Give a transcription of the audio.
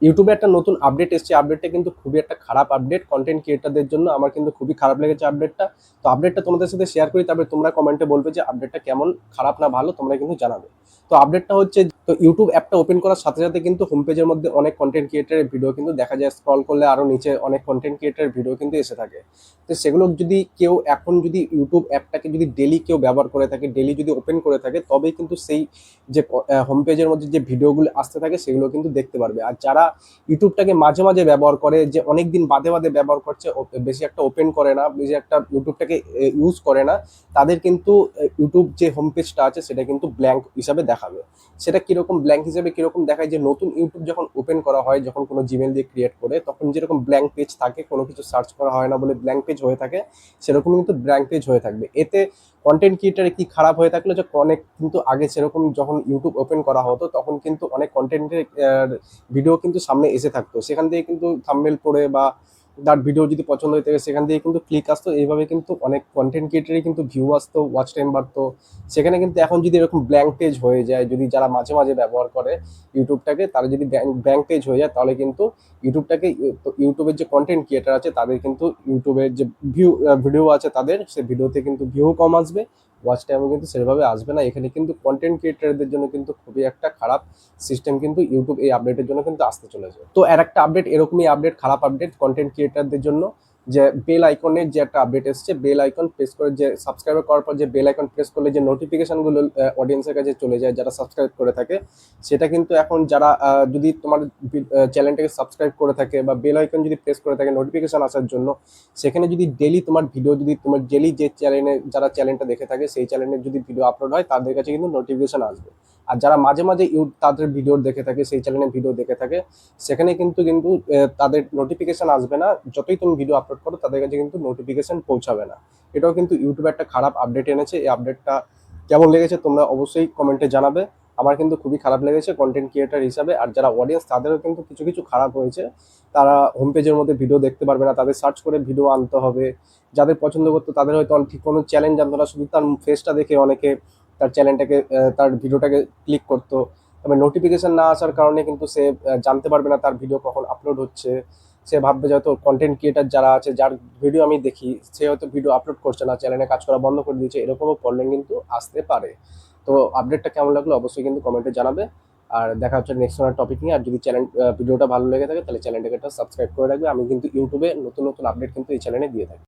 ইউটিউবে একটা নতুন আপডেট এসেছে। আপডেটটা কিন্তু খুবই একটা খারাপ আপডেট কন্টেন্ট ক্রিয়েটরদের জন্য। আমার কিন্তু খুবই খারাপ লেগেছে আপডেটটা। তো আপডেটটা তোমাদের সাথে শেয়ার করি, তারপরে তোমরা কমেন্টে বলবে যে আপডেটটা কেমন, খারাপ না ভালো, তোমরা কিন্তু জানাবে। তো আপডেটটা হচ্ছে, তো ইউটিউব অ্যাপটা ওপেন করার সাথে সাথে কিন্তু হোম পেজের মধ্যে অনেক কন্টেন্ট ক্রিয়েটরের ভিডিও কিন্তু দেখা যায়। স্ক্রল করলে আরো নিচে অনেক কন্টেন্ট ক্রিয়েটরের ভিডিও কিন্তু এসে থাকে। তো সেগুলো যদি কেউ এখন যদি ইউটিউব অ্যাপটাকে যদি ডেলি কেউ ব্যবহার করে থাকে, ডেলি যদি ওপেন করে থাকে, তবেই কিন্তু সেই যে হোম পেজের মধ্যে যে ভিডিওগুলো আসতে থাকে সেগুলো কিন্তু দেখতে পারবে। আর যারা ইউটিউবটাকে মাঝে মাঝে ব্যবহার করে, যে অনেক দিন বাদে বাদে ব্যবহার করছে, বেশি একটা ওপেন করে না, বেশি একটা ইউটিউবটাকে ইউজ করে না, তাদের কিন্তু ইউটিউব যে হোম পেজটা আছে সেটা কিন্তু ব্ল্যাঙ্ক হিসাবে দেখাবে। সেটা কিরকম ব্ল্যাঙ্ক হিসাবে কিরকম দেখায়, যে নতুন ইউটিউব যখন ওপেন করা হয়, যখন কোনো জিমেল দিয়ে ক্রিয়েট করে, তখন যেরকম ব্ল্যাঙ্ক পেজ থাকে, কোনো কিছু সার্চ করা হয় না বলে ব্ল্যাঙ্ক পেজ হয়ে থাকে, সেরকম কিন্তু ব্ল্যাঙ্ক পেজ হয়ে থাকবে। এতে কন্টেন্ট ক্রিয়েটারে কি খারাপ হয়ে থাকলো, যে অনেক কিন্তু আগে সেরকম যখন ইউটিউব ওপেন করা হতো তখন কিন্তু অনেক কন্টেন্টের ভিডিও কিন্তু সামনে এসে থাকতো, সেখান থেকে কিন্তু থাম্বনেল পড়ে বা তার ভিডিও যদি পছন্দ হয়ে থাকে সেখান থেকে কিন্তু ক্লিক আসতো। এইভাবে কিন্তু অনেক কন্টেন্ট ক্রিয়েটারই কিন্তু ভিউ আসতো, ওয়াচ টাইম বাড়তো। সেখানে কিন্তু এখন যদি এরকম ব্ল্যাঙ্ক পেজ হয়ে যায়, যদি যারা মাঝে মাঝে ব্যবহার করে ইউটিউবটাকে, তারা যদি ব্ল্যাঙ্ক পেজ হয়ে যায়, তাহলে কিন্তু ইউটিউবটাকে ইউটিউবের যে কন্টেন্ট ক্রিয়েটার আছে তাদের কিন্তু ইউটিউবের যে ভিডিও আছে তাদের, সে ভিডিওতে কিন্তু ভিউ কম আসবে, ওয়াচ টাইমও কিন্তু সেভাবে আসবে না। এখানে কিন্তু কন্টেন্ট ক্রিয়েটারদের জন্য কিন্তু খুবই একটা খারাপ সিস্টেম কিন্তু ইউটিউব এই আপডেটের জন্য কিন্তু আসতে চলেছে। তো আর একটা আপডেট, এরকমই আপডেট, খারাপ আপডেট কন্টেন্ট ক্রিয়েটারদের জন্য, যে বেল আইকনের যে একটা আপডেট এসছে, বেল আইকন প্রেস করে, যে সাবস্ক্রাইব করার পর যে বেল আইকন প্রেস করলে যে নোটিফিকেশনগুলো অডিয়েন্সের কাছে চলে যায় যারা সাবস্ক্রাইব করে থাকে, সেটা কিন্তু এখন যারা যদি তোমার চ্যানেলটাকে সাবস্ক্রাইব করে থাকে বা বেল আইকন যদি প্রেস করে থাকে নোটিফিকেশন আসার জন্য, সেখানে যদি ডেলি তোমার ভিডিও, যদি তোমার ডেলি যে চ্যানেলে যারা চ্যানেলটা দেখে থাকে সেই চ্যানেলের যদি ভিডিও আপলোড হয়, তাদের কাছে কিন্তু নোটিফিকেশন আসবে। আর যারা মাঝে মাঝে তাদের ভিডিও দেখে থাকে, সেই চ্যানেলের ভিডিও দেখে থাকে, সেখানে কিন্তু কিন্তু তাদের নোটিফিকেশন আসবে না। যতই তুমি ভিডিও আপলোড করো তাদের কাছে কিন্তু নোটিফিকেশন পৌঁছাবে না। এটাও কিন্তু ইউটিউবে একটা খারাপ আপডেট এনেছে। এই আপডেটটা কেমন লেগেছে তোমরা অবশ্যই কমেন্টে জানাবে। আমার কিন্তু খুবই খারাপ লেগেছে কন্টেন্ট ক্রিয়েটার হিসাবে। আর যারা অডিয়েন্স, তাদেরও কিন্তু কিছু কিছু খারাপ হয়েছে। তারা হোম পেজের মধ্যে ভিডিও দেখতে পারবে না, তাদের সার্চ করে ভিডিও আনতে হবে। যাদের পছন্দ করতো তাদের হয়তো ঠিক কোনো চ্যালেঞ্জ জানতো না, শুধু তার ফেসটা দেখে অনেকে তার চ্যানেলটাকে, তার ভিডিওটাকে ক্লিক করতো। তবে নোটিফিকেশন না আসার কারণে কিন্তু সে জানতে পারবে না তার ভিডিও কখন আপলোড হচ্ছে। সে ভাববে যে হয়তো কন্টেন্ট ক্রিয়েটার যারা আছে, যার ভিডিও আমি দেখি, সে হয়তো ভিডিও আপলোড করছে না, চ্যানেলে কাজ করা বন্ধ করে দিয়েছে, এরকমও প্রবলেম কিন্তু আসতে পারে। তো আপডেটটা কেমন লাগলো অবশ্যই কিন্তু কমেন্টে জানাবে। আর দেখা হচ্ছে নেক্সট কোনো টপিক নিয়ে। আর যদি চ্যানেল ভিডিওটা ভালো লেগে থাকে তাহলে চ্যানেলটাকে একটা সাবস্ক্রাইব করে রাখবে। আমি কিন্তু ইউটিউবে নতুন নতুন আপডেট কিন্তু এই চ্যানেলে দিয়ে থাকি।